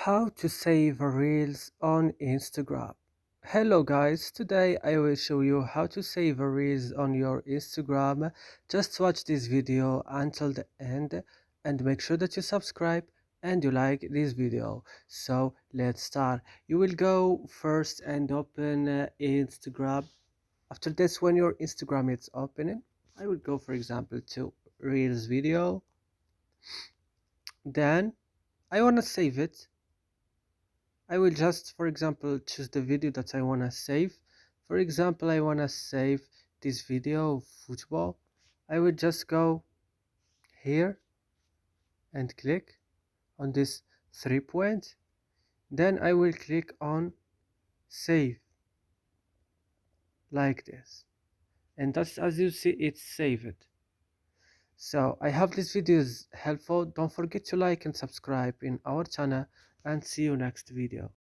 How to save reels on Instagram. Hello guys, today I will show you how to save reels on your Instagram. Just watch this video until the end and make sure that you subscribe and you like this video. So let's start. You will go first and open Instagram. After this, when your Instagram is opening, I will go for example to reels video. Then I want to save it. I will just, for example, choose the video that I want to save. For example, I want to save this video of football. I will just go here and click on this 3 point. Then I will click on save like this. And that's, as you see, it's saved. So I hope this video is helpful. Don't forget to like and subscribe in our channel and see you next video.